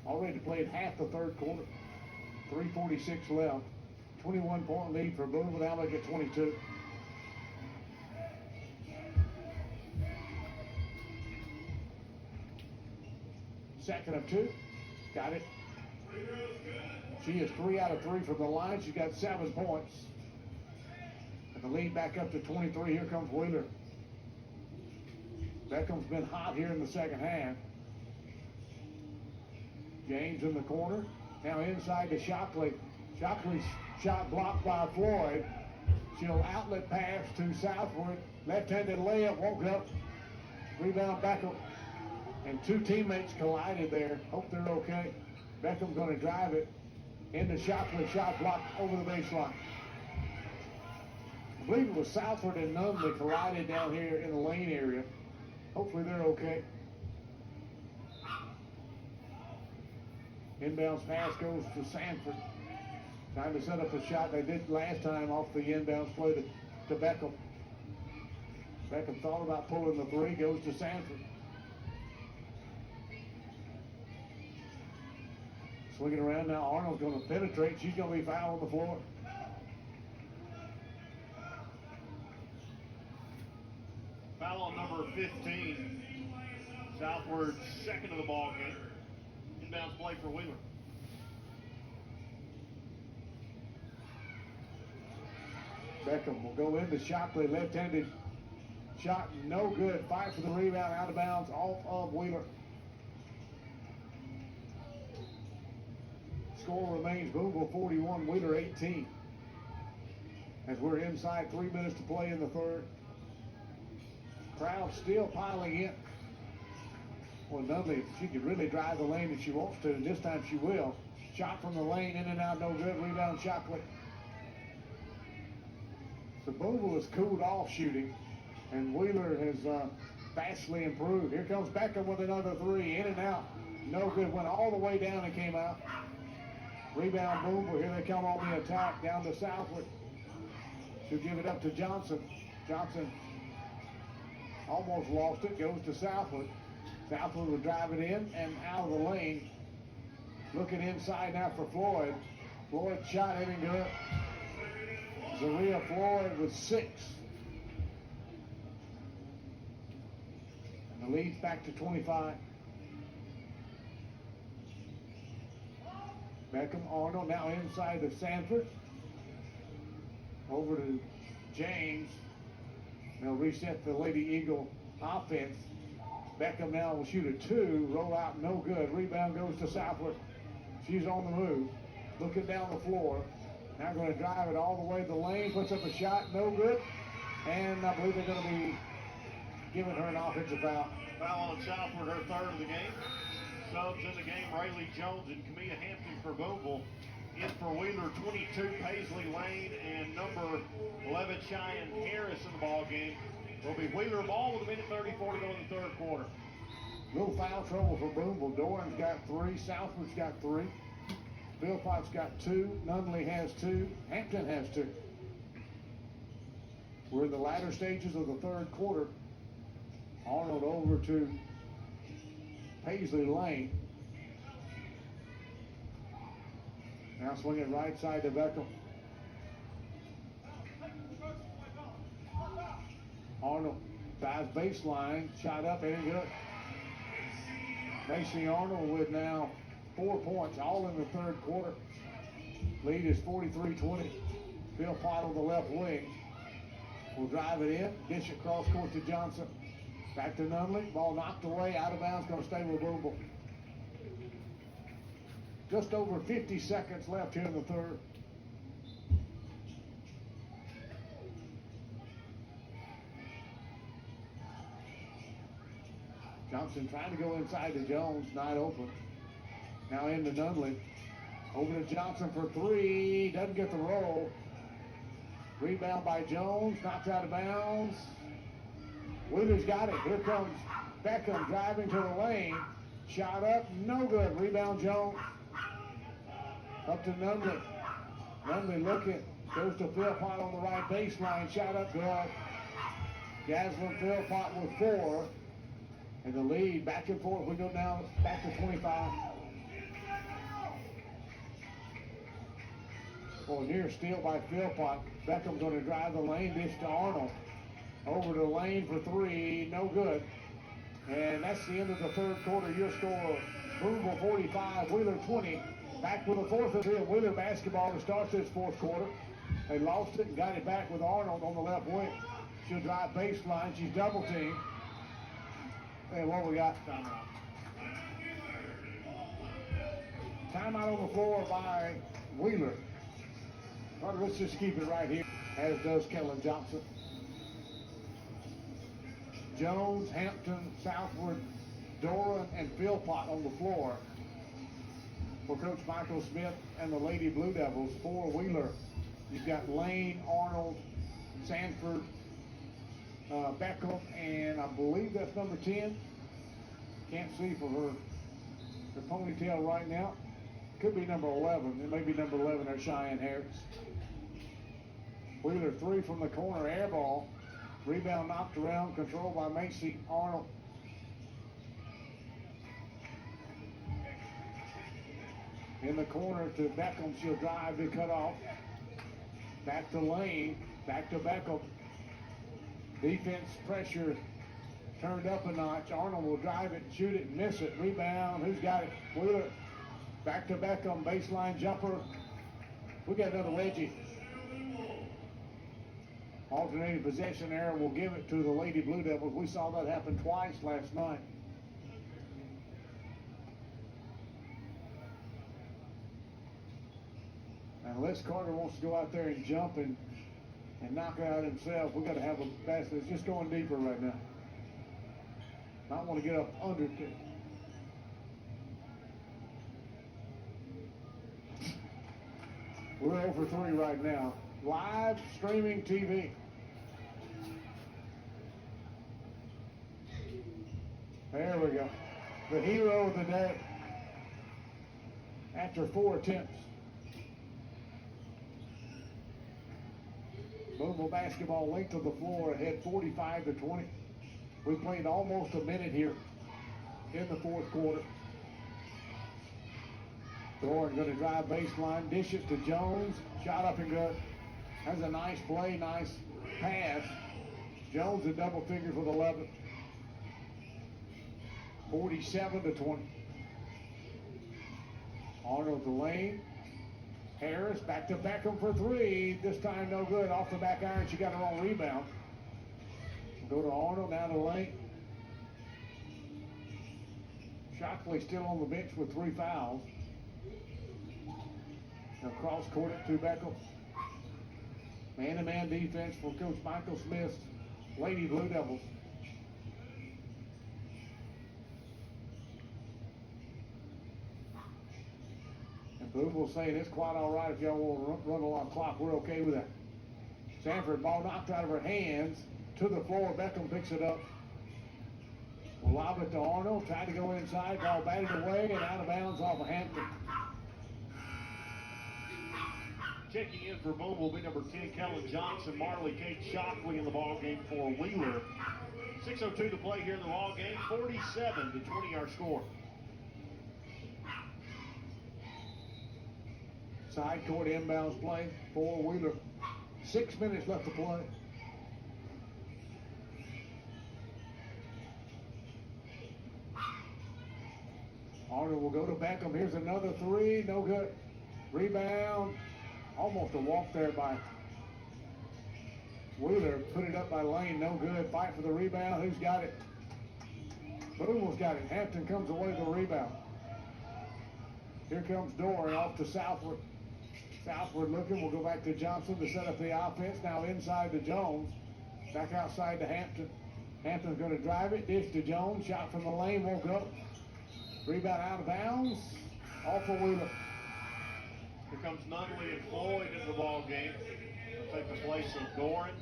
Already played half the third quarter. 3:46 left. 21-point lead for Boone. Now they get 22. Second of 2. Got it. She is 3 out of 3 from the line. She's got 7 points. And the lead back up to 23. Here comes Wheeler. Beckham's been hot here in the second half. James in the corner. Now inside to Shockley. Shockley's shot blocked by Floyd. She'll outlet pass to Southwood. Left-handed layup won't go. Rebound Beckham. And 2 teammates collided there. Hope they're okay. Beckham's going to drive it into Shockley. Shot blocked over the baseline. I believe it was Southwood and Nunley collided down here in the lane area. Hopefully they're okay. Inbounds pass goes to Sanford. Time to set up a shot they did last time off the inbounds play to Beckham. Beckham thought about pulling the three, goes to Sanford. Swinging around now, Arnold's going to penetrate. She's going to be fouled on the floor. Foul on number 15. Southward's second of the ball game. Inbounds play for Wheeler. Beckham will go into Shockley, left-handed shot, no good. Fight for the rebound, out of bounds, off of Wheeler. Score remains Boonville 41, Wheeler 18. As we're inside 3 minutes to play in the third. Crowd still piling in. Well, Nunley, she could really drive the lane if she wants to, and this time she will. Shot from the lane, in and out, no good. Rebound, Shockley. So Boonville has cooled off shooting, and Wheeler has vastly improved. Here comes Beckham with another three, in and out. No good, went all the way down and came out. Rebound Boonville, here they come on the attack, down to Southwood. She'll give it up to Johnson. Johnson almost lost it, goes to Southwood. Southwood will drive it in and out of the lane. Looking inside now for Floyd. Floyd shot isn't good. Zaria Floyd with 6. And the lead's back to 25. Beckham, Arnold now inside to Sanford. Over to James. They'll reset the Lady Eagle offense. Beckham now will shoot a 2, roll out, no good. Rebound goes to Southwood. She's on the move, looking down the floor. Now going to drive it all the way to the lane, puts up a shot, no good. And I believe they're going to be giving her an offensive foul. Foul on Southwood, her third of the game. Subs in the game, Rayleigh Jones and Camilla Hampton for Boonville. In for Wheeler, 22, Paisley Lane, and number 11, Cheyenne Harris in the ball game. Will be Wheeler ball with a minute 30, 40 to go in the third quarter. Little foul trouble for Boonville. Doran's got 3, Southwood's got 3. Philpott's got 2, Nunley has 2, Hampton has 2. We're in the latter stages of the third quarter. Arnold over to Paisley Lane. Now swinging right side to Beckham. Arnold drives baseline, shot up, ain't good. Macy Arnold with now 4 points, all in the third quarter. Lead is 43-20. Phil Pott on the left wing will drive it in, dish it cross court to Johnson. Back to Nunley, ball knocked away, out of bounds, going to stay with Boomble. Just over 50 seconds left here in the third. Johnson trying to go inside to Jones, not open. Now into Nunley. Over to Johnson for three, doesn't get the roll. Rebound by Jones, knocked out of bounds. Wheeler's got it. Here comes Beckham driving to the lane. Shot up, no good. Rebound Jones. Up to Nunley. Nunley looking, goes to Philpott on the right baseline. Shot up good. Gaslin Philpott with 4. And the lead back and forth. We go now back to 25. Well, near steal by Philpott. Beckham going to drive the lane, dish to Arnold. Over to Lane for 3, no good. And that's the end of the third quarter. Your score, Boomville 45, Wheeler 20. Back with the fourth of the Wheeler basketball to start this fourth quarter. They lost it and got it back with Arnold on the left wing. She'll drive baseline. She's double teamed. And what we got? Timeout. Timeout on the floor by Wheeler. Well, let's just keep it right here, as does Kellen Johnson. Jones, Hampton, Southwood, Doran, and Philpott on the floor for Coach Michael Smith and the Lady Blue Devils. For Wheeler, you've got Lane, Arnold, Sanford, Beckham, and I believe that's number 10. Can't see for her ponytail right now. Could be number 11. It may be number 11 or Cheyenne Harris. Wheeler 3 from the corner, air ball. Rebound knocked around, controlled by Macy Arnold. In the corner to Beckham, she'll drive to cut off. Back to Lane, back to Beckham. Defense pressure turned up a notch. Arnold will drive it, shoot it, miss it. Rebound, who's got it? Wheeler. Back to Beckham, baseline jumper. We got another wedgie. Alternating possession error will give it to the Lady Blue Devils. We saw that happen twice last night. Unless Carter wants to go out there and jump and knock it out himself, we got to have a basket. It's just going deeper right now. Might want to get up under it. We're over 3 right now. Live streaming TV. There we go. The hero of the day. After 4 attempts. Boomville basketball length of the floor ahead 45-20. We played almost a minute here in the fourth quarter. Doran going to drive baseline, dish it to Jones. Shot up and good. That's a nice play, nice pass. Jones in double figures with 11. 47-20. Arnold to Lane. Harris back to Beckham for 3. This time no good. Off the back iron. She got her own rebound. Go to Arnold, now to Lane. Shockley still on the bench with 3 fouls. Now cross court it to Beckham. Man-to-man defense for Coach Michael Smith's Lady Blue Devils. And Boomville saying it's quite all right if y'all want to run a lot of clock. We're okay with that. Sanford, ball knocked out of her hands to the floor. Beckham picks it up. Will lob it to Arnold. Tried to go inside. Ball batted away and out of bounds off of Hampton. Checking in for Boone will be number 10, Kellen Johnson. Marley Kate Shockley in the ball game for Wheeler. 6:02 to play here in the ball game. 47-20 our score. Side court inbounds play for Wheeler. 6 minutes left to play. Arnold will go to Beckham. Here's another three. No good. Rebound. Almost a walk there by Wheeler. Put it up by Lane. No good. Fight for the rebound. Who's got it? Boone's got it. Hampton comes away with the rebound. Here comes Doran off to Southward. Southward looking. We'll go back to Johnson to set up the offense. Now inside to Jones. Back outside to Hampton. Hampton's going to drive it. Dish to Jones. Shot from the lane. Won't go. Rebound out of bounds. Off for Wheeler. Here comes Nunley and Floyd into the ball game. They'll take the place of Doran.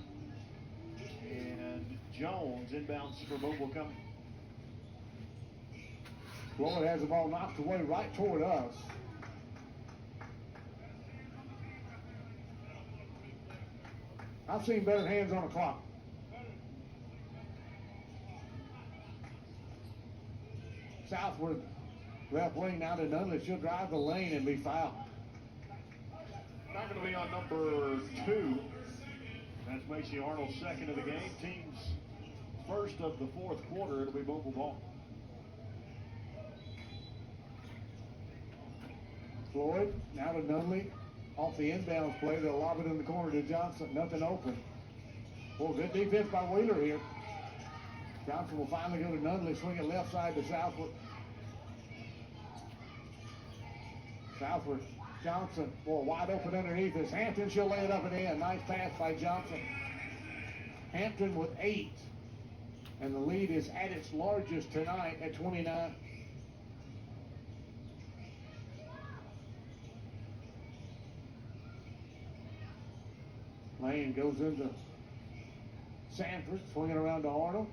And Jones inbounds for Boone will come. Floyd has the ball knocked away right toward us. I've seen better hands on a clock. Southward left wing now to Nunley. She'll drive the lane and be fouled. Not going to be on number 2. That's Macy Arnold's second of the game. Team's first of the fourth quarter. It'll be Boone ball. Floyd now to Nunley. Off the inbounds play, they'll lob it in the corner to Johnson. Nothing open. Well, good defense by Wheeler here. Johnson will finally go to Nunley, swing it left side to Southward. Southward, Johnson, boy, wide open underneath this. Hampton, she'll lay it up and in. Nice pass by Johnson. Hampton with 8. And the lead is at its largest tonight at 29. Lane goes into Sanford, swinging around to Arnold.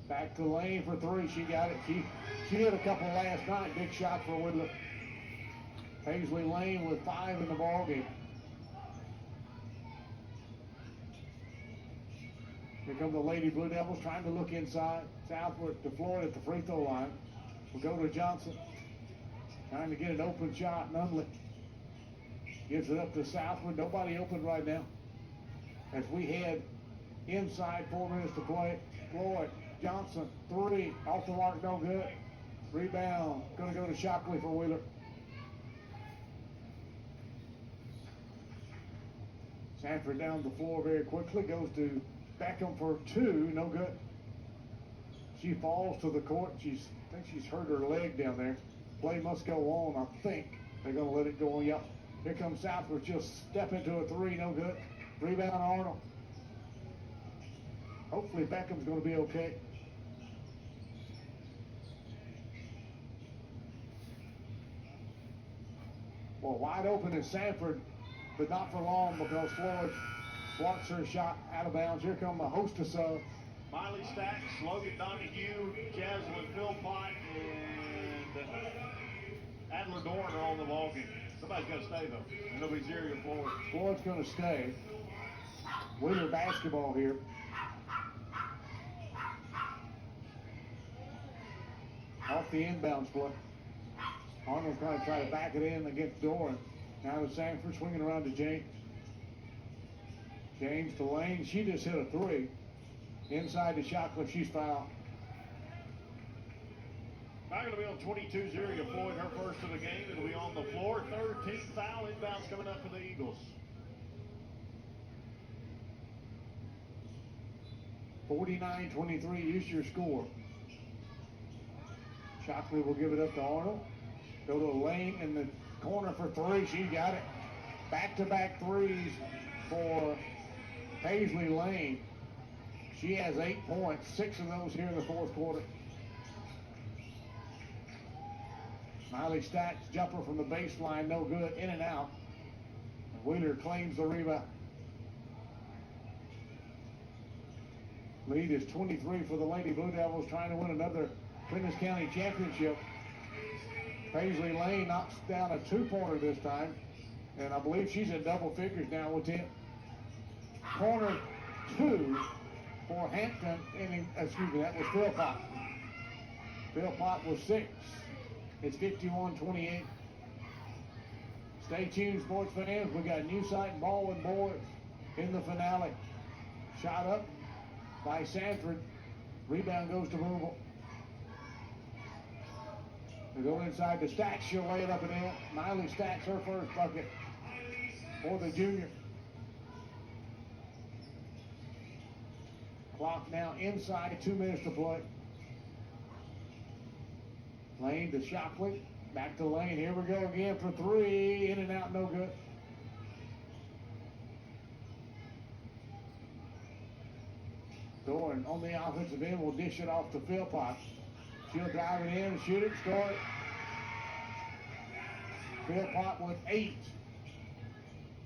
Back to Lane for 3. She got it. She hit a couple last night. Big shot for Woodley. Paisley Lane with 5 in the ball game. Here come the Lady Blue Devils trying to look inside. Southward to Floyd at the free throw line. We'll go to Johnson. Trying to get an open shot. Nunley gives it up to Southward. Nobody open right now. As we head inside, 4 minutes to play. Floyd, Johnson, 3, off the mark, no good. Rebound, gonna go to Shockley for Wheeler. Sanford down the floor very quickly, goes to Beckham for 2, no good. She falls to the court. I think she's hurt her leg down there. Play must go on, I think. They're gonna let it go on, yep. Here comes Southward, just step into a 3, no good. Rebound Arnold. Hopefully Beckham's going to be okay. Well, wide open is Sanford, but not for long because Floyd blocks her shot out of bounds. Here come a hostess of Miley Stacks, Logan Donahue, Jaslyn Philpott, and Adler Dorn are on the ball game. Somebody's got to stay though. It'll be Zeria Floyd. Floyd's going to stay. Wheeler basketball here. Off the inbounds play. Arnold's going to try to back it in against Doran. Now to Sanford, swinging around to James. James to Lane. She just hit a 3. Inside to Shockley. She's fouled. Not going to be on 22, Zeria Floyd, her first of the game. It'll be on the floor. 13th foul. Inbounds coming up for the Eagles. 49-23, use your score. Shockley will give it up to Arnold. Go to Lane in the corner for 3. She got it. Back-to-back 3s for Paisley Lane. She has 8 points, 6 of those here in the fourth quarter. Miley Stacks jumper from the baseline, no good, in and out. Wheeler claims the rebound. Lead is 23 for the Lady Blue Devils, trying to win another Prentiss County championship. Paisley Lane knocks down a 2-pointer this time, And I believe she's in double figures now with 10. Corner 2 for Hampton, and excuse me, that was Philpott. Philpott was 6. It's 51-28. Stay tuned, sports fans. We got New Sight and Baldwin boys in the finale. Shot up by Sanford. Rebound goes to Louisville. They go inside the Stacks. She'll lay it up and in. Miley Stacks her first bucket for the junior. Clock now inside, 2 minutes to play. Lane to Shockley. Back to Lane. Here we go again for 3. In and out, no good. Doran on the offensive end will dish it off to Philpott. She'll drive it in and shoot it, score it. Philpott with 8.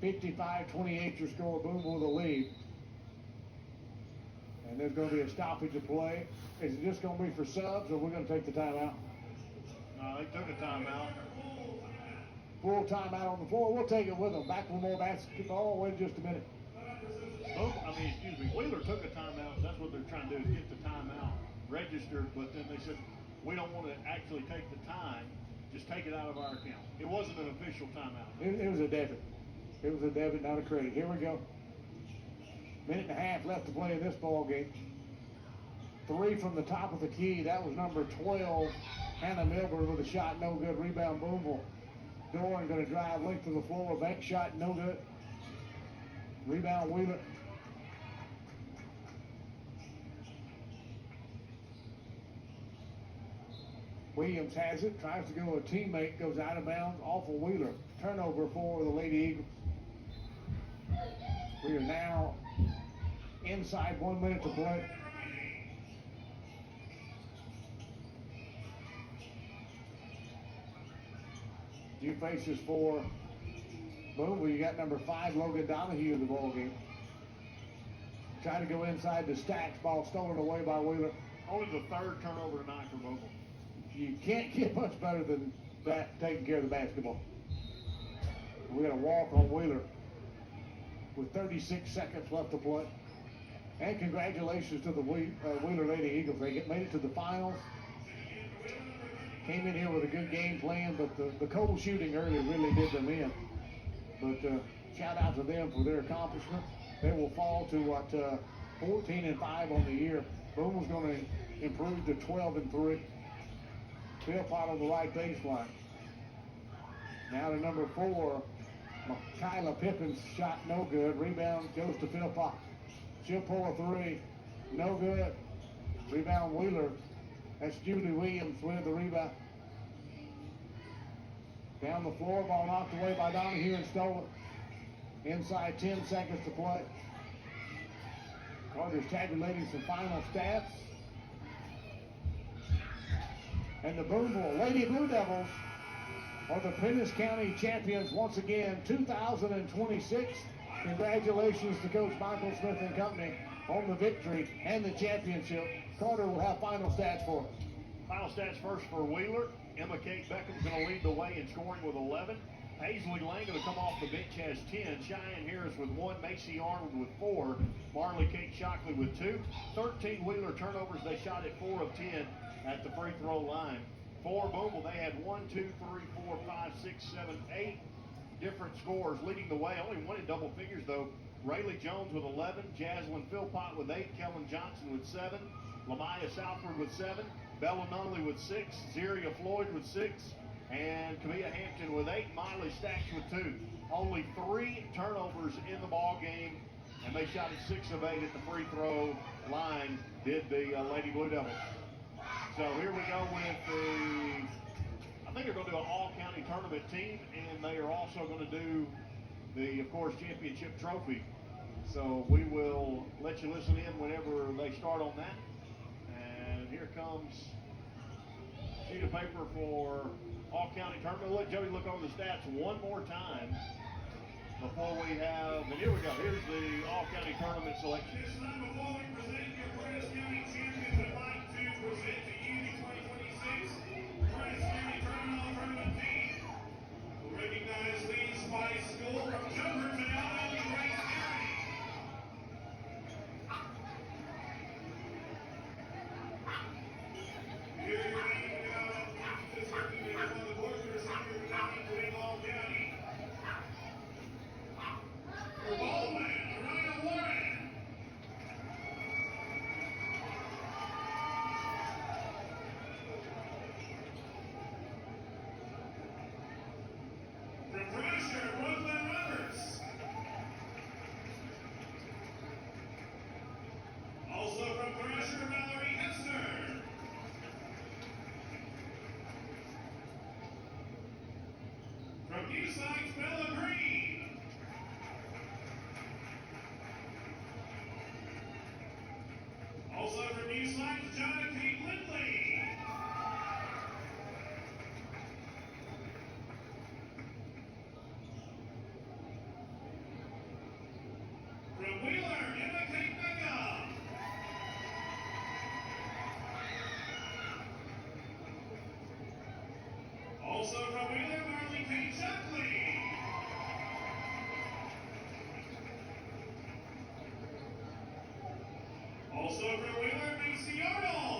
55-28 your score. Boom with the lead. And there's going to be a stoppage of play. Is it just going to be for subs, or we're going to take the timeout? No, they took a timeout. Full timeout on the floor. We'll take it with them. Back with more basketball. Wait just a minute. Wheeler took a timeout. That's what they're trying to do, is get the timeout registered. But then they said, we don't want to actually take the time. Just take it out of our account. It wasn't an official timeout. It was a debit. It was a debit, not a credit. Here we go. Minute and a half left to play in this ball game. 3 from the top of the key. That was number 12, Hannah Milburn, with a shot, no good. Rebound, Boomville. Doran going to drive length of the floor. Bank shot, no good. Rebound, Wheeler. Williams has it, tries to go, a teammate goes out of bounds, off of Wheeler. Turnover for the Lady Eagles. We are now inside 1 minute to play. Few faces for Boomville. You got number 5, Logan Donahue, in the ball game. Trying to go inside the Stacks, ball stolen away by Wheeler. Only the 3rd turnover tonight for Boomville. You can't get much better than that, taking care of the basketball. We got a walk on Wheeler with 36 seconds left to play. And congratulations to the Wheeler Lady Eagles. They made it to the finals. Came in here with a good game plan, but the cold shooting early really did them in. But shout out to them for their accomplishment. They will fall to 14-5 on the year. Boomville's going to improve to 12-3. Philpott on the right baseline. Now to number 4, Kyla Pippin's shot, no good. Rebound goes to Philpott. She'll pull a 3, no good. Rebound, Wheeler. That's Julie Williams with the rebound. Down the floor, ball knocked away by Donahue and stolen. Inside 10 seconds to play. Carter's tabulating some final stats. And the Boomville Lady Blue Devils are the Prentiss County champions once again, 2026. Congratulations to Coach Michael Smith and company on the victory and the championship. Carter will have final stats for us. Final stats first for Wheeler. Emma Kate Beckham's going to lead the way in scoring with 11. Paisley Lane going to come off the bench, has 10. Cheyenne Harris with 1. Macy Arnold with 4. Marley Kate Shockley with 2. 13 Wheeler turnovers. They shot at 4 of 10 at the free throw line. For Boomville, they had 1, 2, 3, 4, 5, 6, 7, 8 different scores leading the way. Only one in double figures, though. Rayleigh Jones with 11. Jaslyn Philpott with 8. Kellen Johnson with 7. Lamaya Southward with 7. Bella Nunley with 6. Zeria Floyd with 6. And Camilla Hampton with 8. Miley Stacks with 2. Only 3 turnovers in the ball game, and they shot at 6 of 8 at the free throw line, did the Lady Blue Devils. So here we go with I think they're going to do an all-county tournament team, and they are also going to do the, of course, championship trophy. So we will let you listen in whenever they start on that. And here comes sheet of paper for all-county tournament. We'll let Jody look over the stats one more time before we have, and here we go. Here's the all-county tournament selection. This time before we present your Prentiss County champions, I'd like to present to you the 2026 Prentiss County Tournament team. We'll recognize these by school. New Sites, Bella Green. Also from New Sites, Jonna Kate Lindley. From Wheeler, Emma Kate Beckham. Also from Wheeler, Marley Kate Shockley. Also from Wheeler, Macy Arnold.